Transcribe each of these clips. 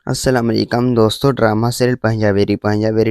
अस्सलाम वालेकुम दोस्तों। ड्रामा सीरियल पंजाबी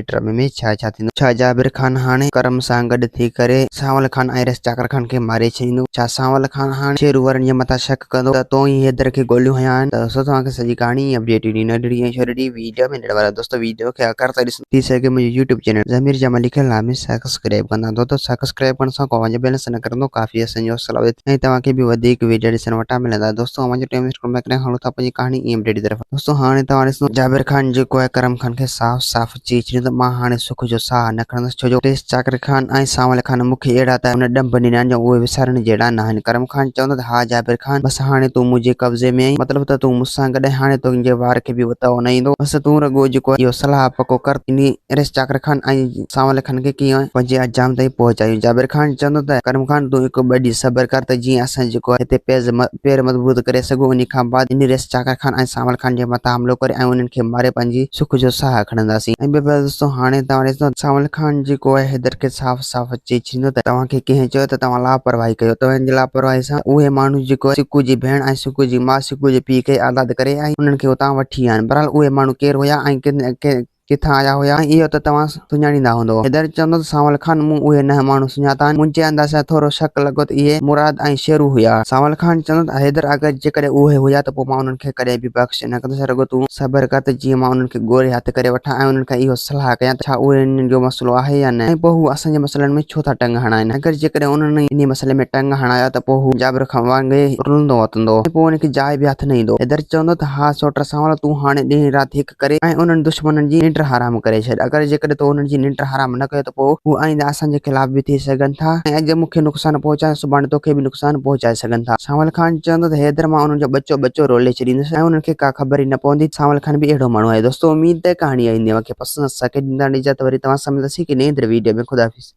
ड्रामे में छा थींदो। छा जाबिर खान हाणे करम सां गॾु थी करे सांवल खान ऐं रेस चाकर खान खे मारे छॾींदो। छा सांवल खान हाणे शेरू वारनि जे मथां शक कंदो त तो ही हैदर खे गोलियूं हयां आहिनि। त दोस्तों तव्हांखे सॼी कहाणी अपडेट ॾिनी न ॾिनी ऐं छो ॾिनी वीडियो में ॾियण वारा दोस्तों वीडियो खे आख़िर ताईं ॾिसो थी सघे मुंहिंजे यूट्यूब चैनल ज़मीर जमाल लिखियल लाज़मी सब्सक्राइब कंदा। दोस्तों सब्सक्राइब करण सां को वञे बैलेंस न करंदो काफ़ी असांजो सलाह ऐं तव्हांखे बि वधीक वीडियो ॾिसण वटां मिलंदा। दोस्तों मुंहिंजो टाइम वेस्ट करण करे हणो था पंहिंजी कहाणी ई अपडेट की तरफ़। दोस्तों हाणे तव्हां ॾिसो जाबिर खान जेको आहे करम खान खे साफ़ साफ़ चई छॾियो त मां हाणे सुख जो साह न खणंदुसि छो जो रेस चाकर खान ऐं सांवल खान मूंखे अहिड़ा त हुन ॾंभ ॾिना आहिनि जो उहे विसारण जहिड़ा न आहिनि। करम खान चवंदो त हा जाबिर खान बसि हाणे तूं मुंहिंजे कब्ज़े में आई मतिलबु त तूं मूंसां गॾु हाणे तुंहिंजे वार खे बि उतां न ईंदो। बसि तूं रुॻो जेको इहो सलाह पको कर इन रेस चाकर खान ऐं सांवल खान खे कीअं पंहिंजे अंजाम ताईं पहुचायूं। जाबिर खान चवंदो त करम खान तूं हिकु ॿ ॾींहं सब्र कर त जीअं असां जेको आहे हिते पेर मज़बूत करे सघूं। उन खां बाद इन रेस चाकर खान ऐं सांवल खान जे मथां हमलो करे ऐं उन्हनि खे मारे पंहिंजी सुख जो साह खणंदासीं। ऐं ॿियो दोस्तों हाणे तव्हां ॾिसो सांवल खान जेको आहे हैदर खे साफ़ साफ़ चई छॾींदो त तव्हांखे कंहिं चयो त तव्हां लापरवाही कयो। तव्हांजी लापरवाही सां उहे माण्हू जेको सिकू जी भेण ऐं सिकू जी माउ सिकू जे पीउ खे आज़ाद करे ऐं उन्हनि खे उतां वठी आया आहिनि। बहरहाल उहे माण्हू केरु हुया ऐं किथां आया हुया इहो त तव्हां सुञाणींदा हूंदो। हैदर चवंदो त सांवल खान मूं उहे न माण्हू सुञाता आहिनि। मुंहिंजे अंदाज़ थोरो शक लॻो त इहे मुराद ऐं शेरू हुया। सांवल खान चवंदो त हैदर अगरि जेकॾहिं उहे हुया त पोइ मां उन्हनि खे कॾहिं बि बख़्श न कंदुसि। रुॻो तूं सब्र कर त जीअं मां उन्हनि खे ॻोल्हे हथ करे वठां ऐं उन्हनि खां इहो सलाह कयां त छा उन्हनि जो मसइलो आहे या न ऐं पोइ हू असांजे मसइलनि में छो था टंग हणाइनि। अगरि जेकॾहिं उन्हनि इन मसइले में टंग हणाया त पोइ हू जाबिर खान वांगुरु रुलंदो वतंदो ऐं पोइ उनखे जाइ बि हथ न ईंदो। हैदर चवंदो त हा सोट सांवल तूं हाणे ॾींहुं राति हिकु करे ऐं उन्हनि दुश्मननि जी निंड हराम करे छॾ। अगरि जेकॾहिं तूं उन्हनि जी निंड हराम न कयो त पोइ हू आईंदा असांजे ख़िलाफ़ बि थी सघनि था ऐं अॼु मूंखे नुक़सानु पहुचाए सुभाणे तोखे बि नुक़सानु पहुचाए सघनि था। सांवल खान चवंदो त हैदर मां उन्हनि जो बच्चो रोले छॾींदुसि ऐं उन्हनि खे का ख़बर ई न पवंदी। सांवल खान बि अहिड़ो माण्हू आहे। दोस्तों उमीद है कहाणी ईंदी मूंखे पसंदि। असांखे ॾींदा इजाज़त वरी तव्हां सां मिलंदासीं कि नई वीडियो में। ख़ुदा हाफ़िज़।